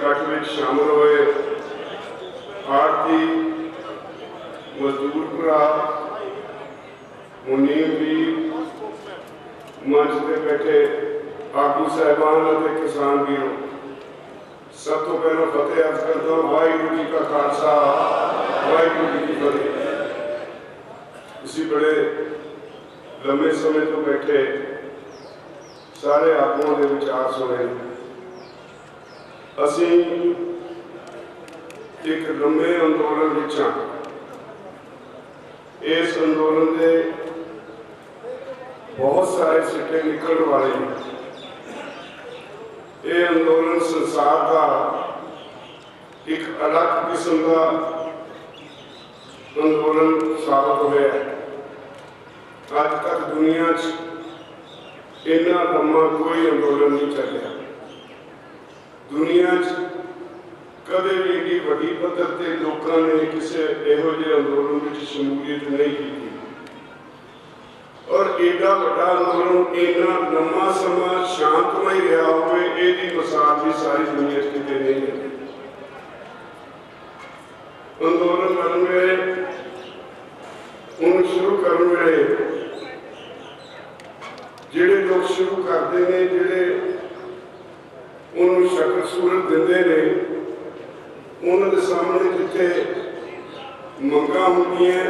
इकट्ठ में शामिल हुए आरती मजदूर भरा मुनीम भी मंच से बैठे आगू साहबान और किसान वीरों सब तो पहले फतेह अर्ज करता हूँ। वाहिगुरू जी का खालसा वाहिगुरू जी की फतेह। इसी बड़े लंबे समय तो बैठे सारे आगुओं के विचार सुने। असी एक लंबे अंदोलन विच हां। इस अंदोलन के बहुत सारे सिੱਟੇ निकलने वाले हैं। ये अंदोलन संसार का एक अलग किस्म का अंदोलन साबित होया है। अज तक दुनिया इन्ना लम्मा कोई अंदोलन नहीं चलिया। दुनिया कदे भी एडी वड्डी पद्धर ते लोकां ने किसी इहो जिहे अंदोलन में शमूलियत नहीं की और एडा वड्डा अंदोलन इन्ना लम्मा समा शांतमय रहा होवे इहदी मिसाल भी सारी दुनिया किते नहीं है। अंदोलन करन वेले उन्हें शुरू करन वेले जिहड़े लोग शुरू करते हैं जिहड़े उन्होंने शक्ल सूरत देंदे ने उन्होंने सामने जिथे मंगां होंदियां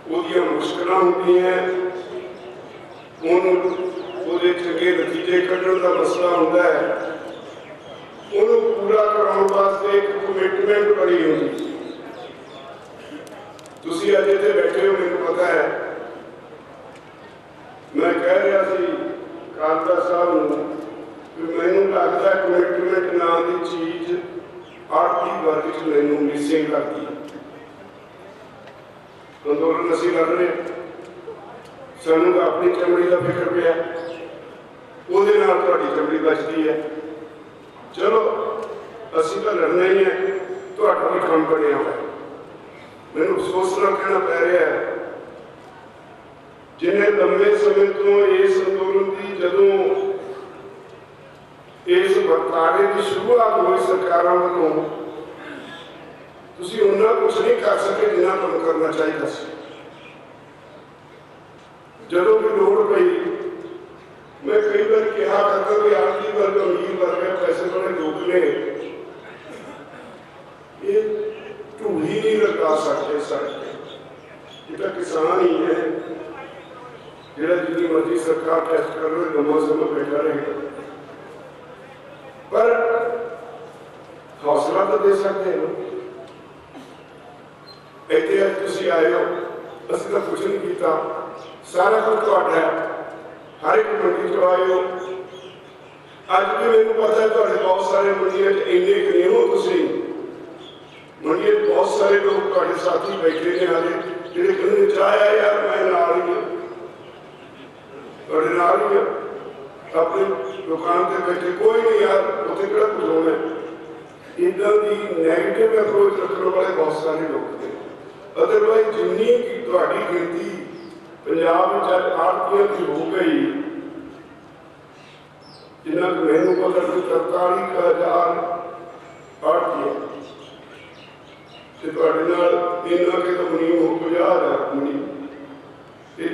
उहदियां मुश्किलां होंदियां उहदे चंगे नतीजे कढण दा मसला हुंदा है। उन्होंने पूरा कराउण वास्ते एक कमिटमेंट बड़ी होंदी। तुसीं अज इत्थे बैठे हो मैनूं पता है। मैं कह रहा सी कालका साहब नूं कि मैनूं लगदा कमिटमेंट नाम की चीज़ आरती वर्ग च मैनूं मिसिंग लगदी। अंदोलन असीं लड़ रहे सानूं अपनी चमड़ी का फिक्र पिया उहदे नाल तुहाडी चमड़ी बचदी है। चलो असीं तो लड़ना ही है। तुहाडा भी काम बनिया होया। मैनूं अफसोस नाल कहना पै रहा है जिन्हें लंबे समय तो इस अंदोलन की जदों इस बर्तारे की शुरुआत हुई सरकारों वालों तुसीं उन्ना कुछ नहीं कर सके जिन्ना तुहानूं करना चाहिए सी। जदों भी लोड़ पई मैं कई बार कहा करता भी आरती वर्ग अमीर वर्ग है पैसे वाले लोग ने ये ढूंढी नहीं लगा सकते। सड़क ये तो किसान ही है जिहड़ा जितनी मर्जी सरकार टेस्ट कर लो लंबा समय बैठा रहेगा। पर हौसला तो दे सकते हैं। इत्थे अज तुसीं आए हो असीं तो कुछ नहीं किया। सारा कुछ तुहाडा है। हर एक मंडी चो आए हो। अज भी मैनूं पता है तुहाडे बहुत सारे मंडियां च इन्ने क नहीं हो। तुसीं मंडियां च बहुत सारे लोग तुहाडे साथी बैठे ने हाले जिहड़े कहंदे चाहे यार मैं नाल ही हां अपनी दुकान से बैठे कोई नहीं यार उत्थे किहड़ा कुछ होना। इदां दी नैगेटिव अप्रोच रखने वाले बहुत सारे लोग थे। अदरवाइज जिन्नी की तुहाडी गिनती पंजाब विच आरतियां की हो गई जिन्ना को मैनूं पता 43,000 आरतियां ते तुहाडे नाल इन्ना के तो मुनीम हो 50,000 मुनीम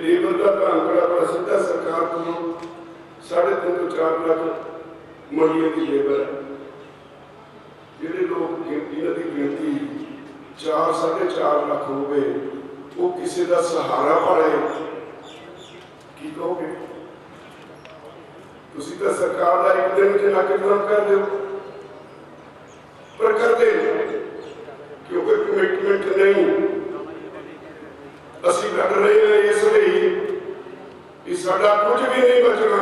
लेबर का आंकड़ा बड़ा सीधा सरकार को 3.5 to 4 लाख मंडियों की लेबर है। जिहड़े लोग इन्हां की गिनती 4-4.5 लाख हो गए वो किसी का सहारा पाए की कहोगे? तुसीं तो सरकार का एक दिन च नाके बंद कर दो पर करते क्योंकि कमिटमेंट नहीं। असीं लड़ रहे हैं इसलिए कि साडा कुछ भी नहीं बचना।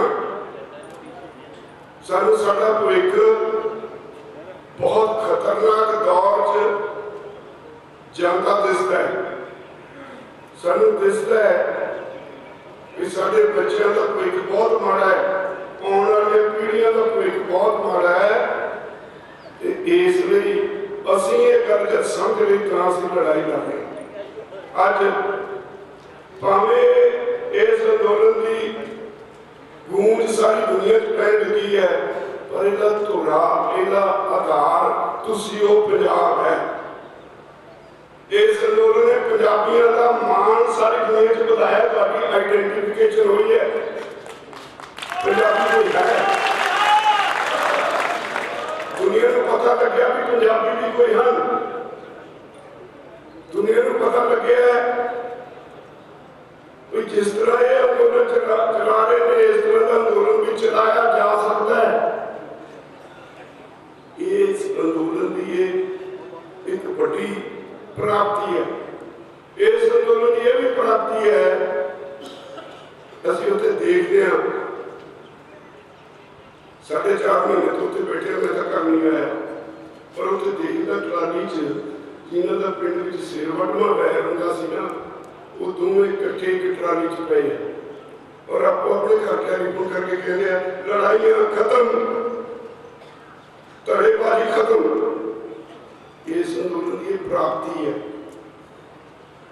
सानूं साडा भविख बहुत खतरनाक दौर च जाता दिसदा है। सानूं दिसदा है कि साडे बच्चों का भविख बहुत माड़ा है। आने वाली पीढ़ियां का भविख बहुत माड़ा है। इसलिए असीं ये गल समझ लई तां असीं लड़ाई लड़ रहे हैं। अज भावें इस अंदोलन की गूंज सारी दुनिया पैन लगी है पर इहदा धुरा इहदा आधार तुसीं ओ पंजाब है। इस अंदोलन ने पंजाबियों का मान सारी दुनिया च बढ़ाया, तुहाडी आइडेंटिफिकेशन हुई है, पंजाबी कोई है, दुनिया को पता लग्या भी पंजाबी भी कोई हैं, दुनिया को पता लगे जिस तरह ये अंदोलन चला रहे हैं इस तरह का अंदोलन भी चलाया जा सकता है। इस अंदोलन की एक बड़ी प्राप्ति है। इस अंदोलन की यह भी प्राप्ति है, असं उत्थे देखते हैं 4.5 महीने तो उत्थे बैठे मैं तो घर नहीं आया, पर उत्थे देखता ट्राली च जिन्हों का पिंड में सिर वड्डवा पैर होंदा सी ना, वो दोवें इकट्ठे एक ट्राली च पे और आपको अपने घर टेलीफोन करके कहते हैं लड़ाइयां खत्म, धड़ेबाजी खत्म। इस अंदोलन की प्राप्ति है।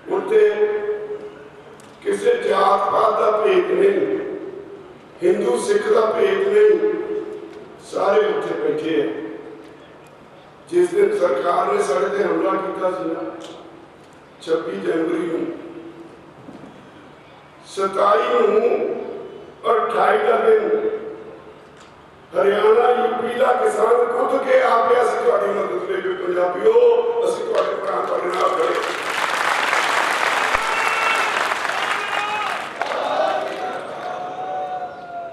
उत्ते किसी जात पात का भेद नहीं, हिंदू सिख का भेद नहीं, सारे उत्थे बैठे हैं। जिस दिन सरकार ने साढ़े ते हमला किया 26 जनवरी को, 27 और 28 का दिन हरियाणा यूपी का किसान खुद के आप मदद लेके पंजाबियों असं खड़े।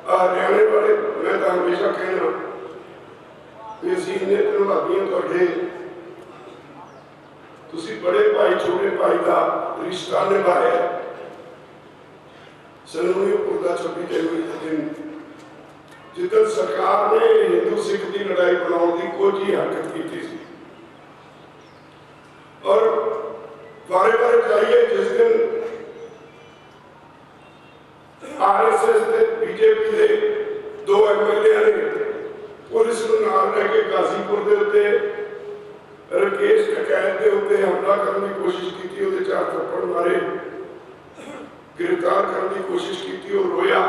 हरियाणे वाले मैं तो हमेशा कहना कि इन्ने भाभियों तुसी बड़े भाई छोटे भाई का रिश्ता निभाया। सनूहीपुर का 26 जनवरी के दिन जिदन सरकार ने हिंदू सिख की लड़ाई बनाने की कोई हरकत की थी और बारे बारे चाहिए जिस दिन RSS के बीजेपी के 2 MLA ने पुलिस को नाल लेके गाजीपुर के उत्ते राकेश टकैत के उत्ते हमला करने की कोशिश की, 4 थप्पड़ मारे, गिरफ्तार करने की कोशिश की और रोया।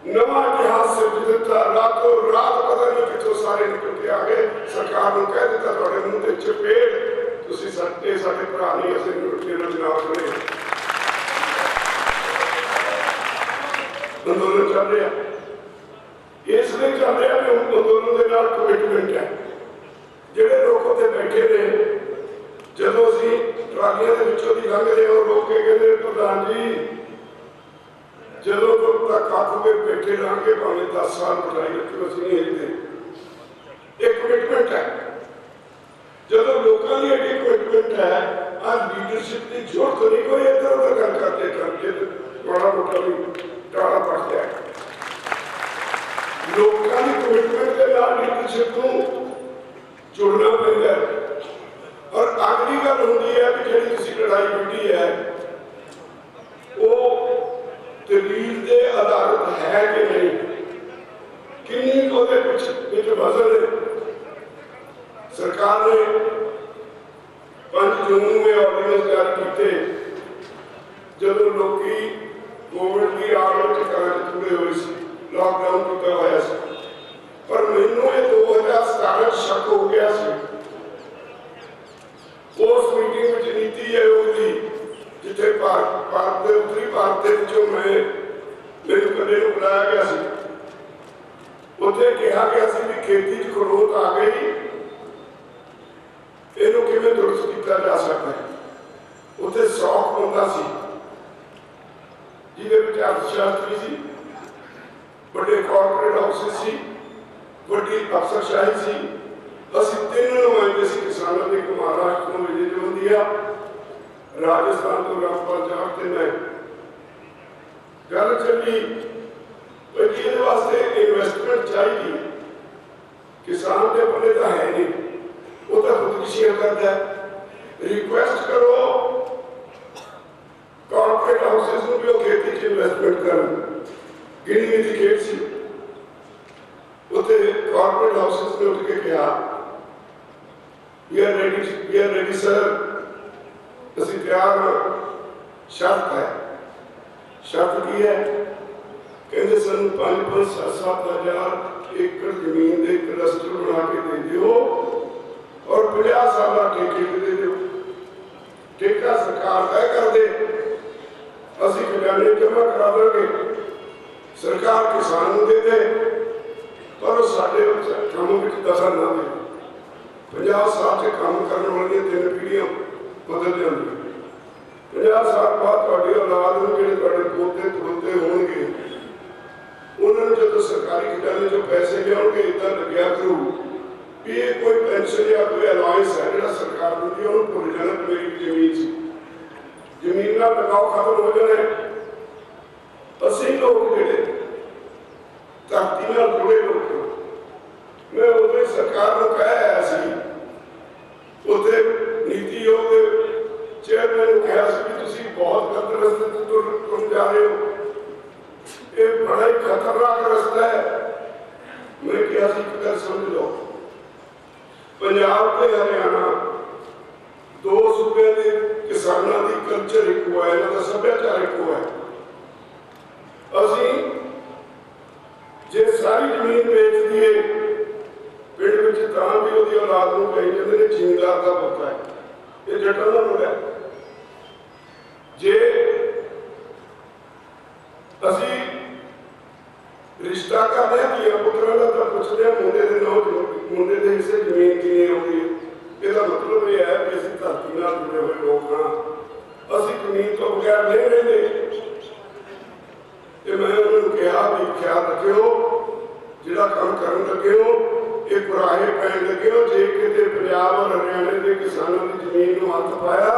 नवा इतिहास से दिता, रातों रात पता नहीं कितों सारे निकल के आ गए। सरकार ने कह दिता थोड़े मुंह ते चपेट, तुसीं साडे भरा नहीं, असीं इन्हां दे नाल खड़े। अंदोलन चल रहा इसलिए चल रहा कि अंदोलन के नाल कमिटमेंट है। जिहड़े लोग उत्थे बैठे ने जदों असीं ट्रालियां दे विचों दी लंघ रहे और रोक के कहते प्रधान जी जदों तक काकू के बैठे रहेंगे भावें 10 साल बढ़ाई रखियो असीं नहीं हिलदे। एक कमिटमेंट है। जदों लोगों की एडी कमिटमेंट है, आज लीडरशिप की जरूरत नहीं, कोई इधर उधर गल करते बड़ा मोटा भी टाला पड़ जाए। लोगों की कमिटमेंट के नाल लीडरशिप को जुड़ना पैंदा है। और अगली गल होंदी है कि जिहड़ी तुसीं लड़ाई लड़ी है वो दलील के आधारित है कि नहीं, किन्नी वजन है। सरकार ने 5 जून में ऑर्डिनेंस जारी किए जब लोग कोविड की आड़ में घर जुड़े हुए लॉकडाउन किया हुआ सी, पर मैनू 2017 शक हो गया सी। उस मीटिंग में नीति आयोग की जिथे भारत के उत्तरी भारत के मेरे कदे बुलाया गया सी, उत्थे कहा गया सी कि खेती च खड़ोत आ गई, इनू किवें दुरुस्त किया जा सकता है। उत्थे 100 बंदा सी जिहदे विच अर्थशास्त्री सी, बड़े कॉर्पोरेट हाउसेस सी, बड़ी अफसरशाही सी। असीं 3 नुमाइंदे सी किसानों के, एक महाराष्ट्र तो विजय जोंदिया, राजस्थान तो रामपाल जाट ते मैं। गल चली ये वास्ते इन्वेस्टमेंट चाहिए, किसान के पल्ले तो है नहीं, वो तो खुदकुशियां करता है। रिक्वेस्ट करो कॉर्पोरेट हाउसेस को भी खेती च इन्वेस्टमेंट कर गिनी मिली खेत सी। उत्थे कॉर्पोरेट हाउसेस ने उठ के कहा वी आर रेडी सर, असीं तैयार। शर्त है, शर्त की है कहते सानू 5-5, 7-7 हज़ार एकड़ जमीन के क्लस्टर बना के दे दिओ और 50 साल ठेके दे दिओ। ठेका सरकार तय कर दे, असी खजाने जमा करा देंगे, सरकार किसान दे दे, पर साढ़े काम में दखल ना दे। 50 साल से काम करने वाली 3 पीढ़ियां बदल जाएंगी। 50 साल बाद ਤੁਹਾਡੀ औलाद ਨੂੰ ਜਿਹੜੇ ਤੁਹਾਡੇ ਪੋਤੇ ਪੋਤੇ ਹੋਣਗੇ, ਉਹਨਾਂ ਨੂੰ ਜਦੋਂ ਸਰਕਾਰੀ ਖਜ਼ਾਨੇ ਚੋਂ ਪੈਸੇ ਲਿਆਉਣਗੇ ਇਦਾਂ ਲੱਗਿਆ ਕਰੂ ਵੀ ਇਹ ਕੋਈ ਪੈਨਸ਼ਨ ਜਾਂ ਕੋਈ ਅਲਾਇੰਸ ਹੈ ਜਿਹੜਾ ਸਰਕਾਰ ਦਿੰਦੀ ਹੈ, ਉਹਨੂੰ ਭੁੱਲ ਜਾਣਾ ਕਿ ਮੇਰੀ ਜ਼ਮੀਨ ਸੀ। ਜ਼ਮੀਨ ਨਾਲ ਲਗਾਓ ਖਤਮ ਹੋ ਜਾਣਾ। ਅਸੀਂ ਲੋਕ ਜਿਹੜੇ ਧਰਤੀ ਨਾਲ ਜੁੜੇ ਲੋਕ, मैं उन्हें सरकार को कहा सी उसे नीति आयोग के चेयरमैन को कहा कि तुसी बहुत गलत रस्ते से तुम जा रहे हो, ये बड़ा ही खतरनाक रास्ता है। मैं क्या सी गल समझ लो, पंजाब ते हरियाणा 2 सूबे के किसानों की कल्चर एक हुआ है, इन्हों सभ्याचार एक हुआ है। असी जे सारी जमीन बेच दिए पिंड में भी वो औलाद को कही जाते हैं जिमीदार का पुत है, ये जटों का मुंडा। जे असी रिश्ता करते हैं धीया पुत्रों का तो पूछते हैं मुंडे के नाम मुंडे के हिस्से जमीन कितनी आती है। इसका मतलब यह है कि असी धरती नाल जुड़े हुए लोग हाँ, असी जमीन तो बगैर नहीं रहते। मैं उन्होंने कहा भी ख्याल रखियो, जिहड़ा काम करन लगे हो ये कुराहे पैन लगे हो, जे किते पंजाब और हरियाणे के किसानों की जमीन में हथ पाया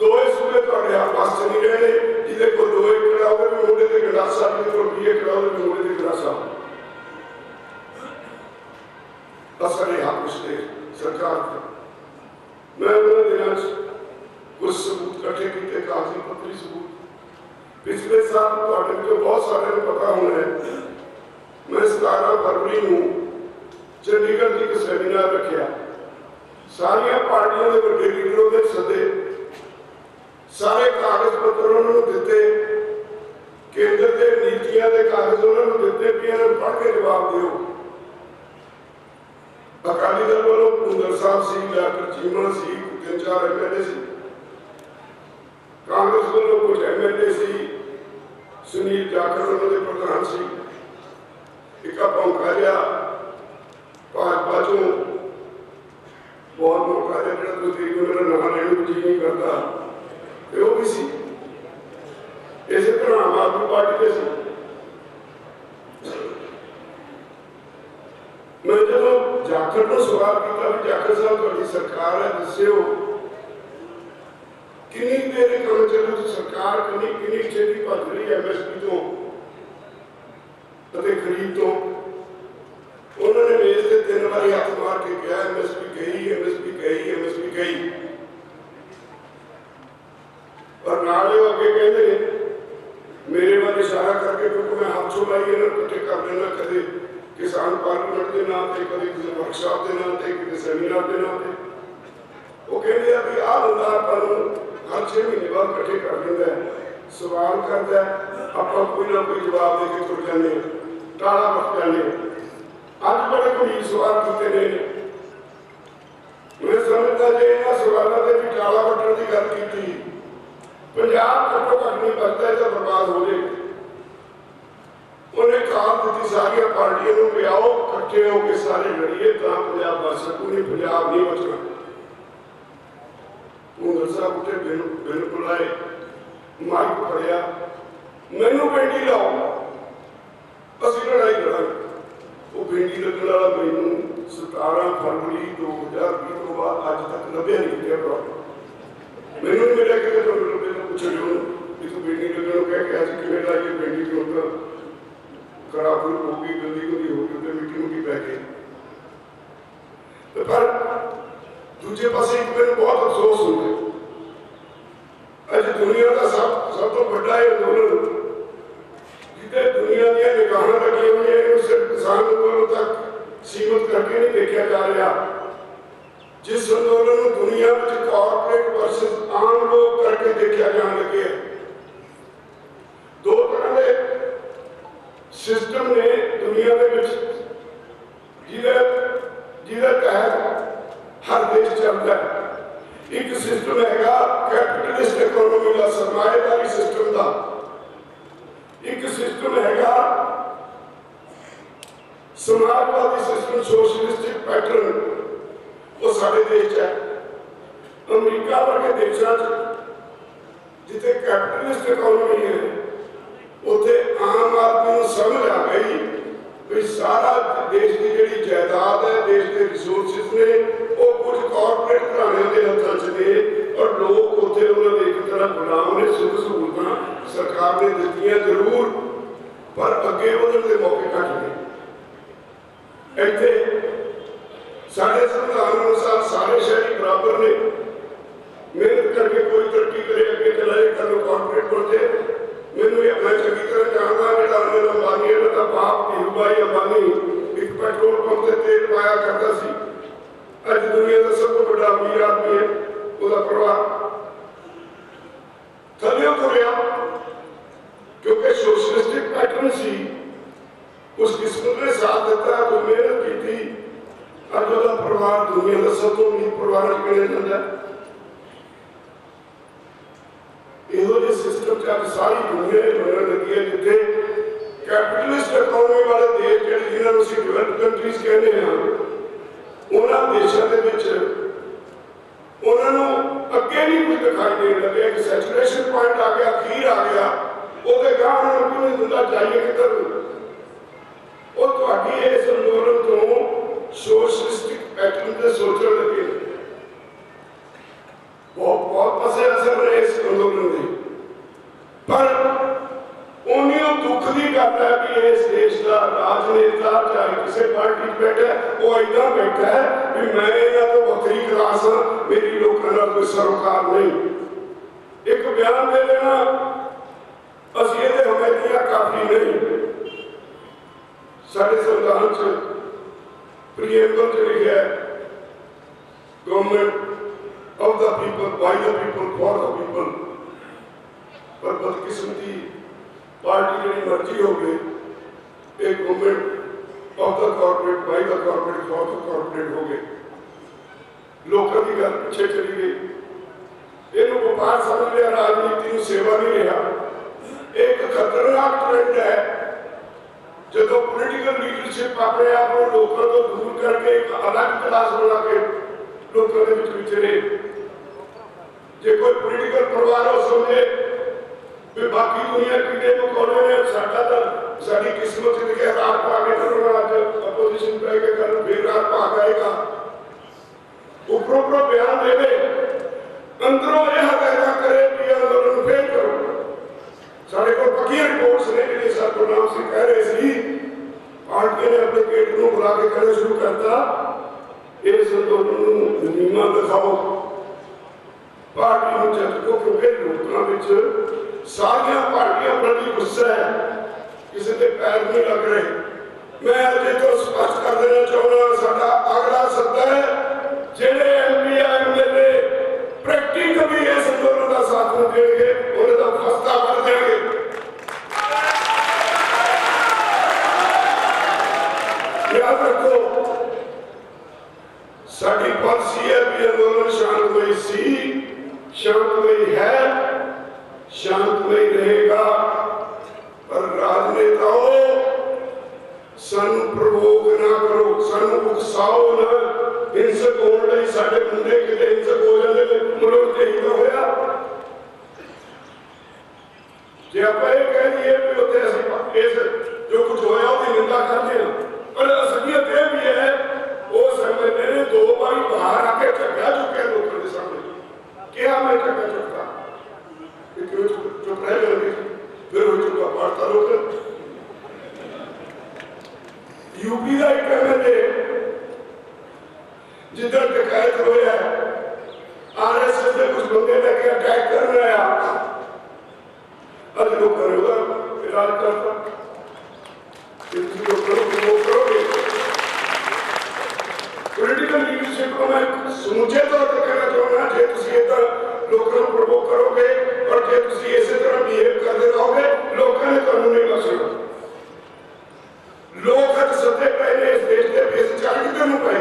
2 सूबे तुहाडे पास नहीं रहने। जिहदे कोल 2 एकड़ होवे भी मुंडे ते गंडासा, जिहदे कोल 20 एकड़ होवे भी मुंडे ते गंडासा। असर है उसने सरकार का। मैं उन्होंने दिनों कुछ सबूत इकट्ठे किए, कागजी पत्री सबूत। पिछले साल तुहाडे विचों बहुत सारे को पता होना है, मैं 17 फरवरी को चंडीगढ़ की एक सैमीनार रखा। सारिया पार्टियों के बड़े लीडरों के सदे, सारे कागज पत्र उन्होंने दिते, केंद्र के नीतियों के कागज उन्होंने दिते भी इन्होंने पढ़ के जवाब दिओ। अकाली दल वालों भुंदर साहब सी, डॉक्टर चीमा सी, 3-4 MLA सी, कांग्रेस वालों कुछ MLA सी, सुनील जाखड़ उन्होंने प्रधान सी, एक भौंका जिहा भाजपा चो बहुत मोटा जिहा जिहड़ा तुसीं मेरा नाम लेने को जी नहीं करता, वो भी सी। इस तरह आम आदमी पार्टी के सी। मैं जो जाखड़ को सवाल किया भी जाखड़ साहब तुहाडी सरकार है, दस्सिओ किन्नी देर काम चलू, सरकार किन्नी छेती भज रही है MSP तो खरीद तो। उन्होंने मेज से 3 बार हाथ मार के कहा MSP गई, MSP गई, MSP गई। और नाले आगे कहते मेरे वाल इशारा करके, क्योंकि मैं हाथ छुड़ाई इकट्ठे कर देना, कदे किसान पार्लियामेंट के नाम से, कभी किसी वर्कशॉप के नाम से, किसी सैमीनार के नाम से। वो कहते हैं भी आ बंदा हर 6 महीने बाद इकट्ठे कर देता है, सवाल करता है, आप कोई ना कोई जवाब दे के तुर जाने, टाला रख जाने। अज बड़े गंभीर सवाल किए ने, मैं समझता जे इन्होंने सवालों से भी टाला वटन की गल की, पंजाब घट्टो घट नहीं बचता, तो बर्बाद हो जाए। उन्हें कहा दी सारिया पार्टियों को भी आओ इकट्ठे होकर सारे लड़िए, तो पंजाब बच सकू, नहीं पंजाब नहीं बचना। भुंदर साहब उठे, बिल्कुल आए, माइक फड़िया, मैनू भेंडी लाओ, असीं लड़ाई लड़ांगे। वो भेंडी लगने वाला मैनू 17 फरवरी 2020 तो बाद अज तक लभ्या नहीं गया। मैनू नहीं मिला कि पूछ लो कि तू भेंडी लगने को कह के किवें लाइए भेंडी की, उतना खराब होगी, गंदी गंदी होगी, उधर मिट्टी मुट्टी पै गई। पर दूजे पासे एक मेरे बहुत अफसोस होता है, अज दुनिया का सब तो बड़ा अंदोलन जिसे दुनिया दी निगाहां लगी हुई है, सिर्फ किसान अंदोलन तक सीमित करके नहीं देखा जा रहा। जिस अंदोलन को दुनिया में कॉर्पोरेट वर्सेस आम लोग करके देखा जाने लगे। 2 तरह के सिस्टम ने दुनिया के जिहदे तहत हर देश चलता है। एक सिस्टम हैगा कैपिटलिस्ट इकोनॉमी का, सरमाएदारी सिस्टम का। एक सिस्टम हैगा समाजवादी सिस्टम, सोशलिस्टिक पैटर्न, वो सारे देश है। अमरीका वर्गे देशों जिथे कैपिटलिस्ट इकोनॉमी है, उथे आम आदमी को समझ आ गई भी सारा देश की जी जायदाद है, देश के रिसोर्सिस ने, वो कुछ कॉरपोरेट घराने के हथों च ने, और लोग उथे उन्होंने एक तरह गुलाम ने। सुख सहूलत सरकार ने दित्तियां जरूर, पर अगे बढ़ने के मौके घट गए। इत्थे साढ़े संविधान अनुसार सारे शहरी बराबर ने, मेहनत करके कोई तरक्की करे, अगे चला जाए, कल कॉरपोरेट बन जाए। मैं चंगी तरह जानता जो अनिल अंबानी इन्हों का बाप धीरूभाई अंबानी एक पेट्रोल पंप से तेल पाया करता सी। अज दुनिया का सब तो बड़ा अमीर आदमी है, उसका परिवार थल्ले तुरया क्योंकि सोशलिस्टिक पैटर्न सी। उस किस्मत ने साथ दिता, वो मेहनत की थी। अज उसका परिवार दुनिया का सब तो अमीर परिवार गिणिया जाता है। इहो जे सिस्टम च सारी दुनिया बनने लगी है, जिथे कैपिटलिस्ट इकोनॉमी वाले देश जिन्होंने असीं डेवलप्ड कंट्रीज कहते हैं, उन्होंने देशों के अगे नहीं कुछ दिखाई देने लगे। एक सैचुरेशन पॉइंट आ गया, अखीर आ गया, वो गांव नहीं दिता जाइए किधर। वो तुहाडी इस अंदोलन तो सोशलिस्टिक पैटर्न से सोचने लगे। बहुत पसे असर रहे इस अंदोलन के, पर उन्हें दुख की गल है कि इस देश का राजनेता चाहे किसी पार्टी बैठा है, वो इदा बैठा है कि मैं इन्हों तो बखरी क्लास हाँ, मेरी लोगों का कोई सरोकार नहीं। एक बयान दे देना असीं इहदे हमैतियां काफी नहीं। साडे संविधान च प्रीएम्बल च लिखिआ है, government of the people, by the people, for the people। पर बदकिस्मती पार्टी जी मर्जी हो गई, एक government of the corporate, by the corporate, for the corporate हो गए। लोगों की गल पिछे चली गई। इन्हों व्यापार समझ लिया, राजनीति में सेवा नहीं रहा। एक खतरनाक ट्रेंड है जो पोलिटिकल लीडरशिप अपने आप को लोगों को दूर करके एक अलग क्लास बना के लोगों के विचरे। जे कोई पोलिटिकल परिवार हो समझे भी बाकी दुनिया कीड़े मकोड़े ने, साडी किस्मत च लिखे रात पा के चलना, अज अपोजिशन पे के कल फिर रात पा आएगा। उपरों बयान देवे, अंदरों यह कहना करे कि आंदोलन फेल करो। साढ़े को पक्की रिपोर्ट्स ने जिन्हें सर गुरनाम सिंह कह रहे थे, पार्टी ने अपने गेट को बुला के कहना शुरू करता, इस अंदोलन नीमा दिखाओ, पार्टी को झटको। क्योंकि लोगों सारिया पार्टियां बड़ी गुस्सा है, किसी के पैर नहीं लग रहे। मैं अजे तो स्पष्ट कर देना चाहूँगा, साडा अगला सद्दा है जेडे एमपी एमएलए प्रैक्टिकली इस अंदोलन का साथ नहीं देंगे, उन्हें तो फस्ता कर देंगे। याद रखो, साडी पॉलिसी है भी आंदोलन शांतमई सी, शांतमई है, शांतमई रहेगा। पर राजनेताओं सानू प्रवोक ना करो, सानू उकसाओ ना। हिंसक होने लई साडे मुंडे किते हिंसक हो जाते, मुल्क ते ही तो होया। जे आपां इह कह दईए भी उत्थे असीं इस जो कुछ होया उसदी निंदा करदे हां, पर असलियत यह भी है वो समझते ने 2 बार बाहर आके झगड़ा चुके लोगों के सामने। क्या मैं झगड़ा चुका चुप रह गए, फिर हो चुका वार्ता लोग। यूपी का एक एमएलए जिधर डकैत होया, आरएसएस के कुछ बंदे लेके अटैक कर रहा है, अज लोग करोगा इलाज करता पोलिटिकल लीडरशिप को मैं समूचे तौर पर कहना चाहूँगा, जे तुसीं इदां लोगों को प्रवोक करोगे और जे तुसीं इसी तरह बिहेव करते रहोगे, लोगों ने तुहानूं नहीं बख्शना। लोग अज सदे पे ने इस देश के बेस चल किधर पे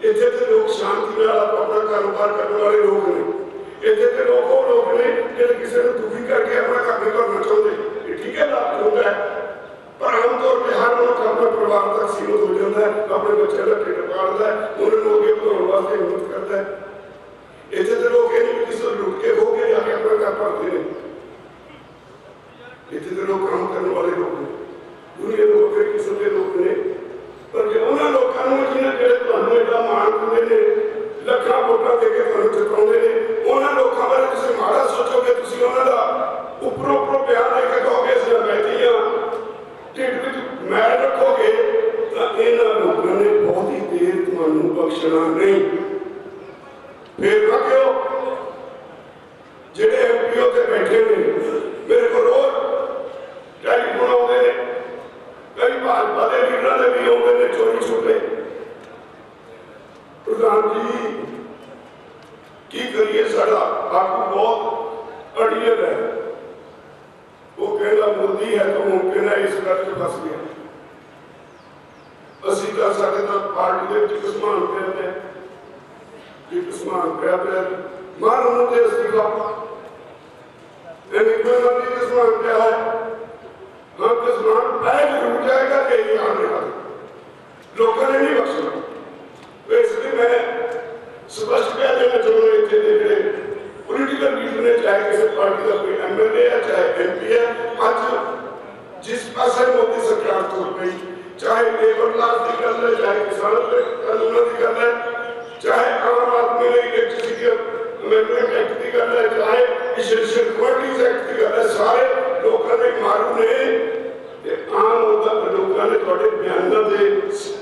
इतने तो लोग शांति अपना कारोबार करने वाले लोग ने इतने तो लोग वो लोग ने जो किसी को दुखी करके अपना घर नहीं करना चाहते ठीक है लाभ होता है पर आमतौर पर हर मनुख अपने परिवार तक सीमित हो जाता है अपने बच्चे का ढिड पालता है उन्हें लोग बनाने वास्ते हिम्मत करता है इतने तो लोग नहीं किसी लुट के खो के जाके अपना घर भरते हैं इतने तो लोग काम करने वाले लोग हैं दुनिया में बड़े किस्म के लोग ने पर जो उन्होंने लोगों जिन्हें जो तुम्हें एडा मान देते हैं लखा वोटा दे के तुम जिताते हैं उन्होंने लोगों बारे तुम माड़ा सोचोगे तुम उन्होंने उपरों उपरों बयान देके कहोगे असं बैठी हाँ ढिड में मैल रखोगे तो इन्होंने लोगों ने बहुत ही देर तुम्हें बख्शना नहीं फिर ना क्यों जेडे MP उत्ते बैठे ने मेरे को रोज टेलीफोन आते हैं कई भाजपा के लीडर ने भी आते हैं चोरी छुपे प्रधान जी की करिए साडा आगू बहुत अड़ियल है वो कहना मोदी है तो मुमकिन है इस कर फस गया असी का साढ़े तक पार्टी के किस्मान पे किस्मान पे मार मुझे इस्तीफा किस्मान क्या है हाँ किस्मान पहले रुक जाएगा कि ये आने वाले लोगों ने नहीं बख्शना तो इसलिए मैं स्पष्ट कह देना चाहूँगा इतने देखे पॉलिटिकल लीडर ने चाहे किसी पार्टी का कोई MLA है चाहे MP है आज जिस पास मोदी सरकार तोड़ गई चाहे लेबर क्लास की गल है चाहे किसानों के कानूनों की गल है चाहे आम आदमी ने इलेक्ट्रिसिटी अमेंडमेंट एक्ट की गल है चाहे एसेंशियल कमोडिटीज एक्ट की गल है सारे लोगों ने मारू ने आम लोगों ने थोड़े बयानों के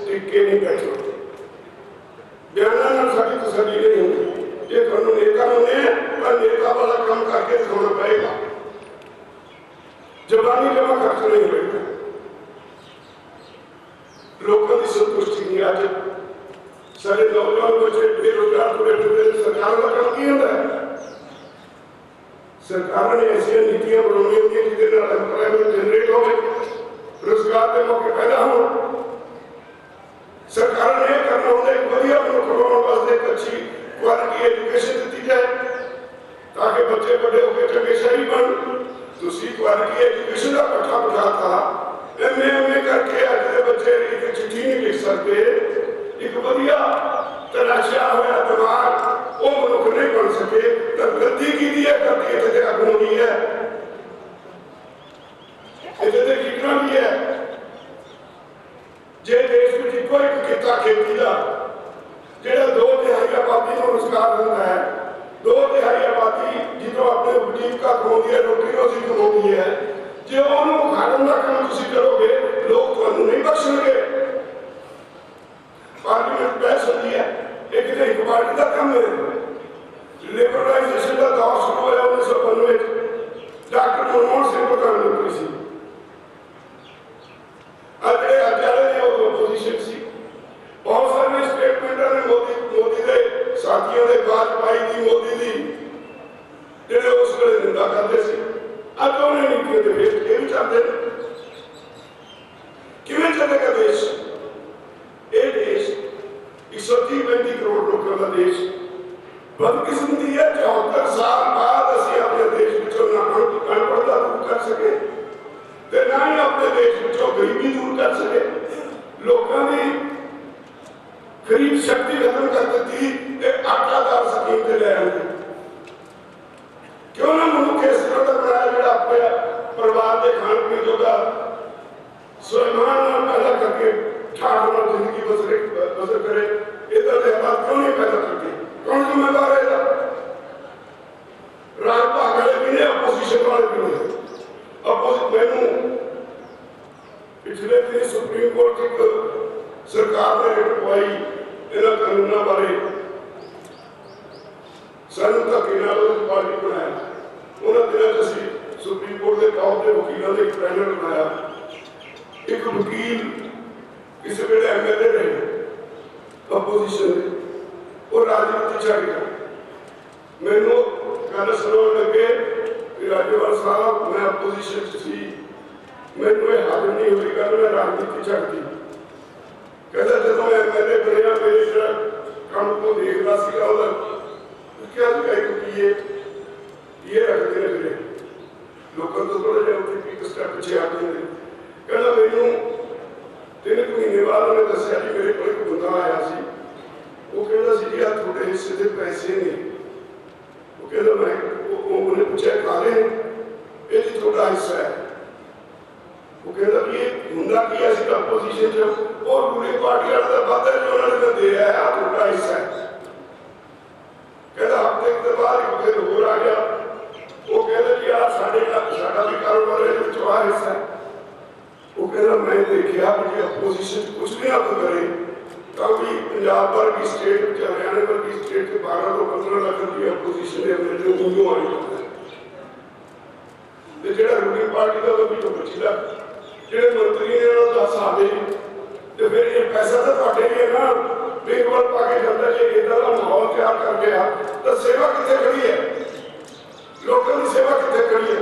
टिके नहीं बैठे बयानों साड़ी तसली नहीं होती ये थोड़ा नेता होने पर नेता वाला काम करके दिखाना पड़ेगा जबानी जमा खर्च नहीं होगा लोगों की संतुष्टि नहीं आज सारे नौजवान बच्चे बेरोजगार पूरे सरकार का काम की होता है सरकार ने ऐसी नीतियां बनानी होंगी जिसके एम्प्लॉयमेंट जनरेट हो रोजगार के मौके पैदा हो सरकार ने करना होता है बढ़िया बनाने वास्ते अच्छी क्वालिटी एजुकेशन दी जाए ताकि बच्चे बड़े होकर चंगे शहरी बन दूसरी क्वालिटी एजुकेशन का पट्टा बिठाता MA करके अज के बच्चे एक चिट्ठी नहीं लिख सकते एक बढ़िया तराशा हुआ दिमाग वो मनुख नहीं बन सके तो गलती की दी है गलती इतने अगू नहीं है इतने लिखना भी है जे देश में इको एक किता खेती का जो 2/3 आबादी को रोजगार मिलता है 2/3 आबादी जितों अपने उपजीविका कमाती है रोटी रोजी कमाती है जो उन्होंने खाने का काम तुम करोगे लोग तुम्हें नहीं बख्शेंगे पार्लियामेंट बहस होती है एक पार्टी का काम है लिबरलाइजेशन का दौर शुरू होया 1992 डॉक्टर मनमोहन सिंह प्रधानमंत्री सी अगले अजाले ने ओपोजिशन सी बहुत सारे स्टेटमेंट ने मोदी के साथियों ने वाजपेयी की मोदी की जेडे उस वेले निंदा करते थे अब उन्हें नीतियों के भेज के भी चाहते किमें चलेगा देश ये देश 130-135 करोड़ लोगों का देश बदकिस्मती है 74 साल बाद असं अपने देश अनपढ़ता दूर कर सके ना ही अपने देश गरीबी दूर कर सके लोगों की खरीद शक्ति खत्म कर दी आटादार स्कीम से ले आए क्यों ना मनुख इस तरह का बनाया जो अपने परिवार के खाने पीने जोगा स्वयं पैदा करके ठाठ जिंदगी बसर करे इधर के हालात क्यों नहीं पैदा करते कौन जिम्मेदार है राज भाग वाले भी ने अपोजिशन वाले भी ने मैनू पिछले दिन सुप्रीम कोर्ट एक सरकार ने रिट पवाई इन्होंने कानूनों बारे सानू धक्के पार्टी बनाया उन्होंने दिनों असी सुप्रीम कोर्ट के टॉप के वकीलों ने एक पैनल बनाया एक वकील किसी वे MLA रहे अपोजिशन और राजनीति छड़ गया मैनू गल सुनाने लगे कि राज्यपाल साहब मैं अपोजिशन सी मैनू हाजिर नहीं हुई गल कि मैं राजनीति छड्ड दी। कहता जो मैं MLA बनया मेरे जो काम को देखता क्या ये रखते हैं मेरे लोगों तो थोड़ा जहा एक स्टेप पिछे आते हैं। कहना मैनू 3 महीने बाद उन्हें दसिया जी मेरे को एक बंदा आया सी, वो कहता सी जी थोड़े हिस्से के पैसे ने, वो कहता मैं उन्हें पूछा काले ये जी थोड़ा हिस्सा है, वो कहता कि ये हुंदा की ऐसी अपोजिशन च और पूरी पार्टी वाले का वादा जो उन्होंने दे है थोड़ा हिस्सा है। कहता हफ्ते के बाद एक दिन होर आ गया, वो कहता जी साडा भी कारोबार है हिस्सा है। वो कहता मैं देखा कि अपोजिशन कुछ नहीं हक करे क्योंकि पंजाब वर्गी स्टेट हरियाणा वर्गी स्टेट के 12 तो 15 लाख रुपये अपोजिशन के एमएलए उन्होंने आई जो रूलिंग पार्टी का वो भी तो 25 लाख जो मंत्री ने उन्होंने 10 आ गए तो फिर ये पैसा तो थोड़े ही है ना बेगवल पाके जाता है इधर का माहौल तैयार कर गया तो सेवा कितने खड़ी है, लोगों की सेवा कितने खड़ी है।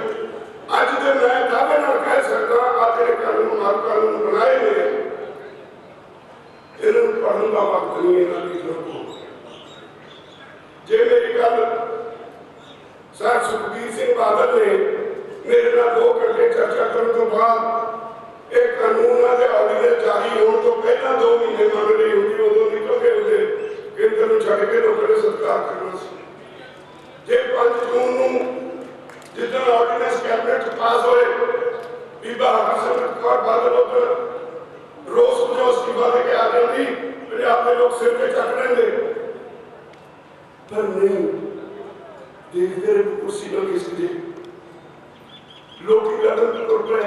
अज तो मैं दावे कह सकता आज जो कानून हर कानून बनाए हुए इन्होंने पढ़ने का वक्त नहीं है लीडर को। जे मेरी गल सर सुखबीर सिंह बादल ने मेरे नाल 2 घंटे चर्चा करने तो बाद एक कानून ऑर्डीनेंस जारी होने तो पहला 2 महीने मांग रही होगी उदों निकल गए उसे केंद्र में छड़ के लोगों ने सत्कार करना सी। जे 5 जून जिस ऑर्डीनेंस कैबिनेट पास होए बीबा हरसिमरत कौर बादल उधर रोज जो इस्तीफा देके आ जाती पंजाब के लोग सिर पे चक लेंगे, पर नहीं देखते रहे कुर्सी पर किसी लोग लड़न तुर पे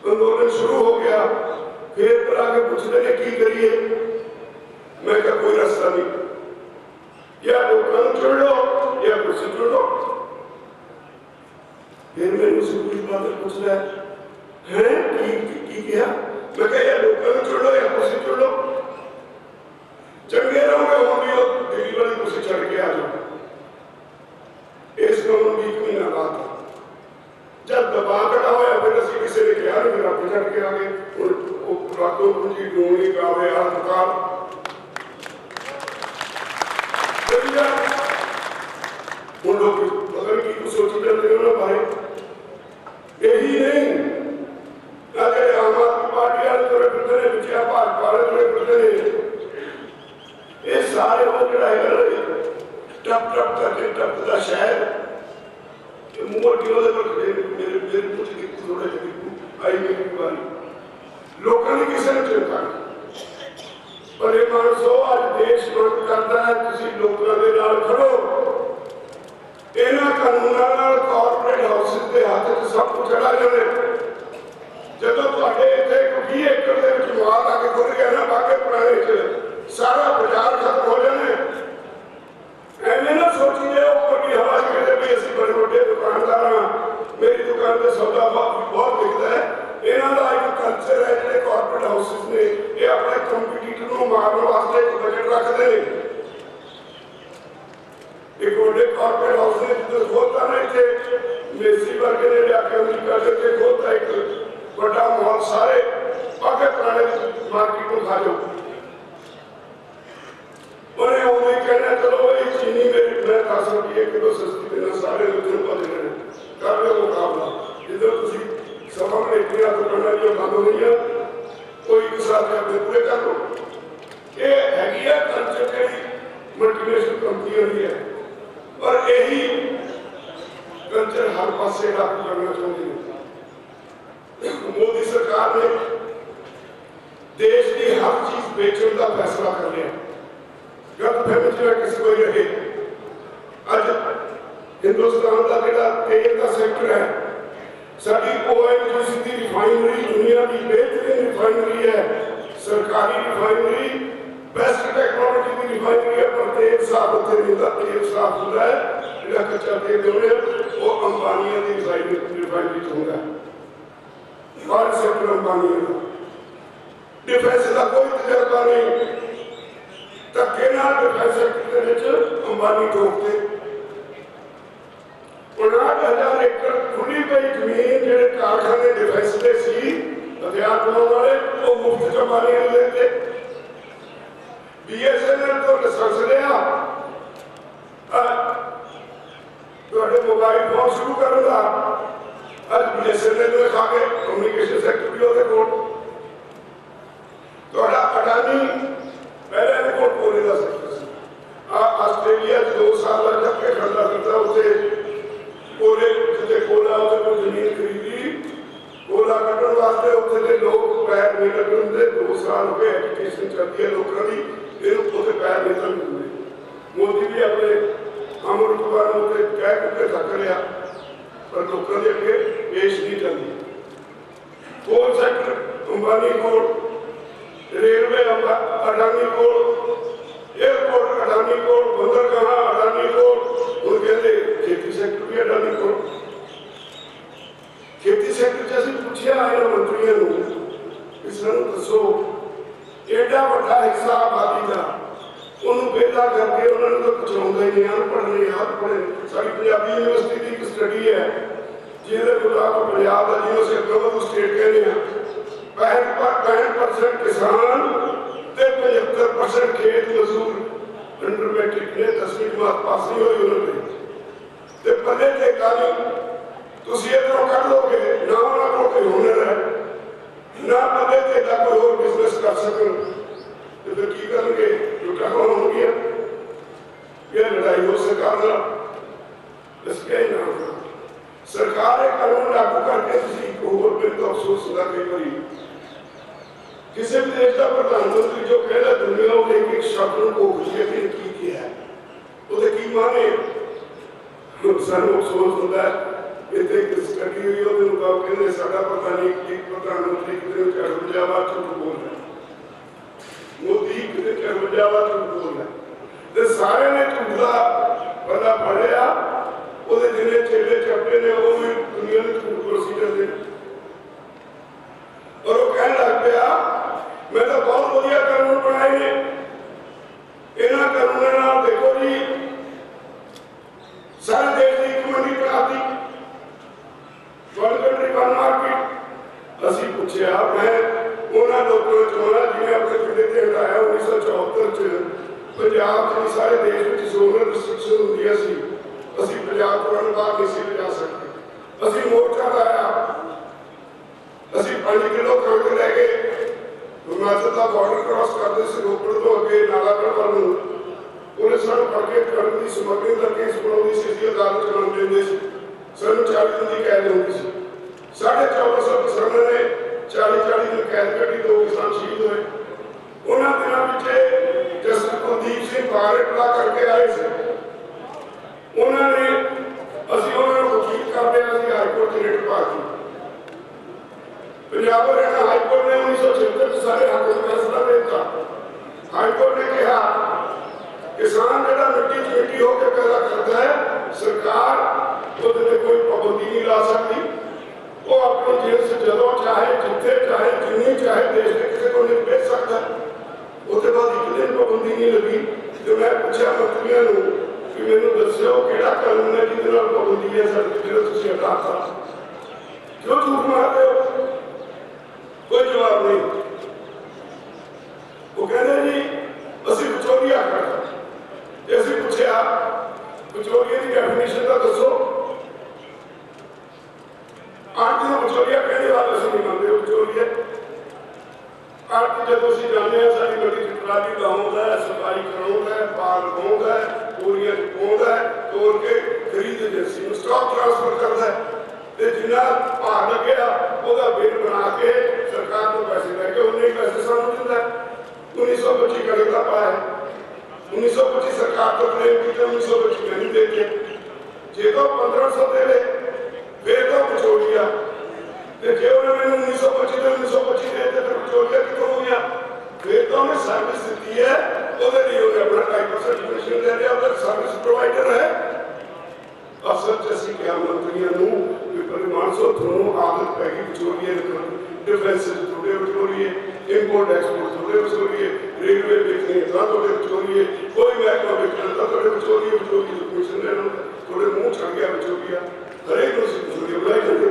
आंदोलन शुरू हो गया। फिर पर आके पूछते हैं की करिए, मैं क्या कोई रास्ता नहीं या लोगों चुन लो या कुर्सी चुन लो। फिर मैंने सुखबीर बादल पूछ रहा है की किया, मैं क्या या लोगों चुन लो या कुर्सी चुन लो, चंगे रहोगे होंगे दिल्ली वाली कुर्सी चढ़ के आ जाओ। इस कानून की 1 महीना बाद जब दबाव कटा हुआ फिर असं किसी ने कहा नहीं फिर आप चढ़ के आ गए रातों पूंजी डूंगी गावे हड़ताल उन लोग पता नहीं कुछ सोची जाते हैं ना भाई। यही नहीं अगर आम आदमी पार्टी वाले तुरे फिरते हैं पिछले भाजपा वाले तुरे फिरते हैं ये सारे वो जरा टप टप करके टपदा शहर मुंह किलो दे पर खड़े मेरे मेरे कुछ दिक्कत थोड़ा जिहा आई मेरी बारी लोगों ने किसी ने चिंता नहीं पर ये मानसो आज देश मंग करता है किसी लोगों के नाल खड़ो इन्हां कानूनां नाल कॉर्पोरेट हाउसेस के हाथ च सब कुछ चढ़ा जाए। जदों तुहाडे इत्थे 20 एकड़ दे विच माल आके खुल गया ना बागे पुराने च सारा बाजार खत्म हो जाने ऐने ना सोची जाए ऊपर की हवा कहते भी असं बड़े बड़े दुकानदार हाँ मेरी दुकान पर सौदा बहुत बिकता है। इन्हों का एक कल्चर है जो कॉर्पोरेट हाउसेस ने ये अपने कंपीटीटर को मारने वास्ते एक बजट रखते हैं। एक बड़े कॉर्पोरेट हाउस ने जो खोलता ना इतने मेसी वर्ग ने जाके अमरीका से खोलता एक बड़ा मॉल सारे पाके पुराने मार्केट को खा जाओ उन्हें उन्हें कहना चलो भाई चीनी मेरी मैं 10 रुपये किलो सस्ती देना सारे लोगों को दे रहे कर लो मुकाबला जिधर तुम सभा में इतनी दुकाना जो बंद हो गई है कोई भी साथ में अपने पूरे कर लो। ये है कल्चर की मल्टीनेशनल कंपनियां भी है और यही कल्चर हर पासे लागू करना चाहते हैं। मोदी सरकार ने देश की हर चीज बेचने का फैसला कर लिया गलत फहमी किसी को रहे। अज हिंदुस्तान का जो तेल का सेक्टर है साड़ी ONGC की रिफाइनरी दुनिया की बेहतरीन रिफाइनरी है, सरकारी रिफाइनरी बेस्ट टेक्नोलॉजी की रिफाइनरी है पर तेल साफ होते नहीं होता, तेल साफ होता है जो कच्चा तेल होने वो अंबानिया की रिफाइनरी होता है और सेक्टर अंबानिया का डिफेंस का कोई तजर्बा नहीं धक्के डिफेंस सेक्टर अंबानी ठोकते 59,000 एकड़ खुली पई जमीन जो कारखाने डिफेंस के सी हथियार मुफ्त च अंबानी नूं देते। BSNL तो लाइसेंस लिया, तुहाडे मोबाइल फोन शुरू करन दा अज BSNL ने खा के कम्युनिकेशन सैक्टर भी उहदे कोल। तुहाडा अडानी पहले इहदे कोल कोले दा सैक्टर सी, आस्ट्रेलिया 2 साल लग के खड़ा करता उत्थे कोले जिते कोला उत्थे कोई जमीन खरीदी कोला कट्टण वास्ते उत्थे दे लोग पैर नहीं लगन दे। 2 साल हो गए एजुकेशन चलती है लोगों की, फिर उत्थे पैर नहीं लगन। मोदी भी अपने आम रुतबा उत्ते कह के थक लिया पर लोगों के अगे पेश नहीं चलती। कोल सैक्टर अंबानी कोल, रेलवे अडानी कोल, एयरपोर्ट अडानी कोल, बंदरगाह अडानी कोल, हुण कहंदे खेती सैक्टर भी अडानी कोल। खेती सैक्टर च असीं पुछिआ इन्हां मंत्रियों नूं कि सानूं दसो एडा वड्डा हिस्सा आबादी का उन्होंने बेदा करके उन्होंने तो पहुँचाता ही नहीं, अनपढ़ ने याद पढ़े। सारी पंजाबी यूनिवर्सिटी की एक स्टडी है जिसके मुताबिक पंजाब का जिन्होंने से गवर्नर स्टेट कहने 65% किसान ते 75% खेत मजदूर अंडर मैट्रिक ने 10वीं जमात पास नहीं हुई उन्होंने ते पहले ते गाली तुसी इधरों कर लोगे ना उन्होंने को कोई हुनर है ना पहले ते दा कोई और बिजनेस कर सकन तो फिर की करेंगे? लुटा कौन हो गया? यह लड़ाई हो सरकार का इसके ही नाम सरकार एक कानून लागू करके किसी को और फिर तो अफसोस होगा कई बारी किसी भी देश का प्रधानमंत्री जो कहला दुनिया में एक शब्द को की किया है उसे की माने सानू अफसोस होता है इतने स्टडी हुई ਉਹਦੇ ਮੁਤਾਬਕ ਕਹਿੰਦੇ ਸਾਡਾ ਪਤਾ ਨਹੀਂ ਕਿ ਪ੍ਰਧਾਨਮੰਤਰੀ ਕਿਤੇ ਝੜ ਜਾਵਾ ਝੂਠ ਬੋਲ ਰਿਹਾ मोदी कितने चरवजावा झूठ बोल रहा है सारे ने झूठ का पता पढ़िया ਉਹਦੇ ਜਿਹੜੇ ਚੇਲੇ ਚੱਪੇ ਨੇ ਉਹ ਵੀ ਦੁਨੀਆ ਦੇ ਝੂਠ ਪਰੋਸੀ ਜਾਂਦੇ और वो कहने लग पिया मैं तो बहुत बढ़िया कानून बनाए ने इन्होंने कानूनों नाल देखो जी सारे देश की एक मंडी बनाती वन कंट्री वन मार्केट असी पूछा मैं उन्होंने लोगों चुना जिन्हें अपने पिंड से हटाया 1974 पंजाब की सारे देश में जोनल रिस्ट्रिक्शन होंगी सी असी पंजाब को बाहर नहीं सी ले जा सकते असी मोर्चा लाया असी 5 किलो कणक लै गए हिमाचल का बॉर्डर क्रॉस करते से रोपड़ तो अगे नालागढ़ वाल पुलिस सानू फड़ के कणक की समगलिंग का केस बनाउंदी सी अदालत चलाउण देंदे सी सानू 40 दिन की कैद होंदी सी 1450 किसानों ने 40 दिन कैद कटी 2 किसान शहीद हुए उन्होंने दिनों पिछले जस्टिस कुलदीप सिंह बारटला करके आए थे उन्होंने असी उन्होंने वकील कर लिया हाईकोर्ट की रिट पा दी पंजाब हरियाणा हाईकोर्ट ने 1976 सारे हक में फैसला देता हाईकोर्ट ने कहा किसान जो मिट्टी मिट्टी होकर पैदा करता है सरकार उसने कोई पाबंदी नहीं ला सकती वो अपनी जेल से जदों चाहे जिथे चाहे जिन्नी चाहे देश के किसी को नहीं बेच सकता उसके बाद एक दिन पाबंदी नहीं लगी जो मैं पूछा मंत्रियों कि मैंने दस्यो केड़ा कानून है जिसके नाल पाबंदी है सर जो तुसीं हटाता क्यों झूठ मारते हो कोई जवाब नहीं वो कहते जी असीं विचोलिया करना असीं पूछा विचोलिया की डेफिनेशन का दसो आरती को विचोलिया कहने वाले असीं नहीं मानते विचोलिया आरती जब असीं जाने सारी बड़ी चित्राली लाउंदा है सफाई कराउंदा है पाल पाउंदा है पूरियां पाउंदा है तोड़ के खरीद एजेंसी में स्टॉक ट्रांसफर करता है ते जिन्ना भार लग्या ओदा बिल बना के सरकार को पैसे लेके उन्ने पैसे सानू दिंदा 1925 कणक दा पाया 1925 सरकार तो क्लेम किया 1925 नहीं देके जे तो 1500 देवे फिर तो विचोलिया ते जे उन्हें मैंने 1925 दे 1925 दे ते विचोलिया कितों हो गया फिर तो हमें सर्विस दी है ओदे लिए उन्हें अपना 2% कमीशन ले लिया उधर सर्विस प्रोवाइडर है असल जैसी क्या मंत्रियों नूं परिमाण सो थोनों आदत पैगी विचोलिए डिफेंस थोड़े विचोलिए इंपोर्ट एक्सपोर्ट थोड़े विचोलिए रेलवे बेचने इतना थोड़े विचोलिए कोई महकमा बेचना था थोड़े विचोलिए विचोलिए कमीशन लेना थोड़े मुंह चढ़ गया विचोलिया हर एक विचोलिए बुलाई जाते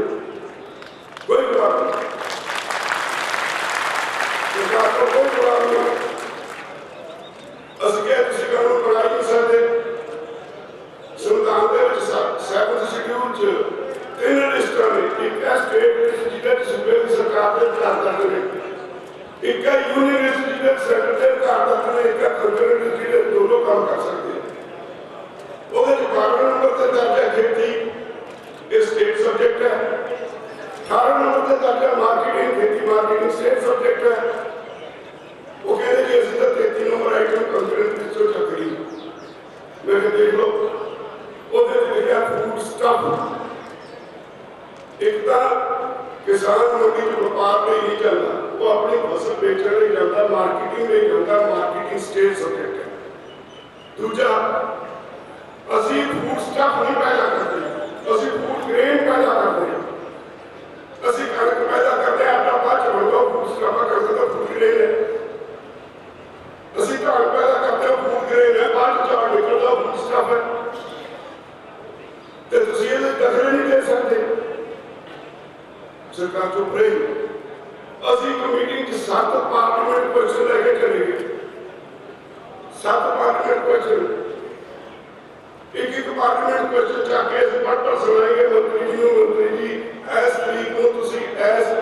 कोई जवाब नहीं सरकार को कोई जवाब नहीं। असं क्या तुसी कानून बना ही नहीं सकते। संविधान दे विच 7th शेड्यूल च 3 लिस्टां ने, एक है स्टेट लिस्ट जिहदे च सूबे दी सरकार दे अधिकार दर्ज ने, एक है यूनियन लिस्ट जिहदे च सेंटर दे अधिकार दर्ज ने, एक है कंकरेंट लिस्ट जिहदे च दोनों काम कर सकते हैं। ਉਹਦੇ ਚ 12 नंबर ਤੇ ਦਰਜ ਹੈ ਖੇਤੀ, ਇਹ ਸਟੇਟ ਸਬਜੈਕਟ ਹੈ। 18 नंबर ਤੇ ਦਰਜ ਹੈ ਮਾਰਕੀਟਿੰਗ, ਖੇਤੀ ਮਾਰਕੀਟਿੰਗ ਸਟੇਟ ਸਬਜੈਕਟ ਹੈ। ਉਹ ਕਹਿੰਦੇ ਜੀ ਅਸੀਂ ਤਾਂ 33 ਨੰਬਰ ਆਈਟਮ ਕੰਕਰੈਂਟ ਵਿੱਚੋਂ ਚੱਕ ਲਈ। ਮੈਂ ਕਿਹਾ ਦੇਖ ਲਓ, ਉਹਦੇ ਚ ਲਿਖਿਆ ਫੂਡ ਸਟਫ। ਇੱਕ ਤਾਂ ਕਿਸਾਨ ਮੰਡੀ ਚ ਵਪਾਰ ਲਈ ਨਹੀਂ ਜਾਂਦਾ, ਉਹ ਆਪਣੀ ਫਸਲ ਵੇਚਣ ਲਈ ਜਾਂਦਾ, ਮਾਰਕੀਟਿੰਗ ਲਈ ਜਾਂਦਾ, ਮਾਰਕੀਟਿੰਗ ਸਟੇਟ ਸਬਜੈਕਟ ਹੈ। ਦੂਜਾ, ਅਸੀਂ ਫੂਡ ਸਟਫ ਨਹੀਂ ਪੈਦਾ ਕਰਦੇ, ਅਸੀਂ ਫੂਡ ਗ੍ਰੇਨ ਪੈਦਾ ਕਰਦੇ ਹਾਂ। ਅਸੀਂ ਕਣਕ ਪੈਦਾ ਕਰਦੇ ਹਾਂ, ਆਟਾ ਬਾਅਦ ਚ ਬਣਦਾ, ਫੂਡ ਸਟਫ ਕਰਦੇ ਤਾਂ ਫੂਡ ਗ੍ਰੇਨ ਹੈ। ਅਸੀਂ ਝਾੜ ਪੈਦਾ ਕਰਦੇ ਹਾਂ, ਫੂਡ ਗ੍ਰੇਨ ਹੈ, ਬਾਅਦ ਚ ਝਾੜ ਨਿਕਲਦਾ, ਫੂਡ ਸਟਫ ਹੈ। ਤੇ ਤੁਸੀਂ ਇਹਦੇ ਦਖਲ ਨਹੀਂ ਦੇ ਸਕਦੇ। सरकार चुप रही। असि मीटिंग 7 पार्लियामेंट क्वेश्चन लेके चले गए, 7 पार्लियामेंट क्वेश्चन, एक पार्लियामेंट क्वेश्चन जाके पढ़ सुनाएंगे मंत्री जी, मंत्री जी इस तरीक को तुसी इस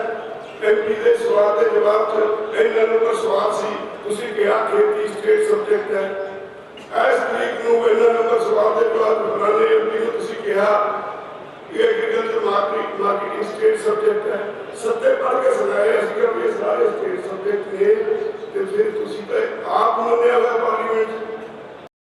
एमपी के सवाल के जवाब च इन्ना नंबर सवाल सी, तुसी कहा खेती स्टेट सब्जेक्ट है, इस तरीक को इन्ना नंबर सवाल के जवाब फलाने एमपी को तुसी कहा एग्रीकल्चर मार्केटिंग स्टेट सब्जेक्ट है। सत्ते पढ़ के सुनाए ये सारे स्टेट सब्जेक्ट ने, फिर तुसी तो आप मनिया हुआ पार्लियामेंट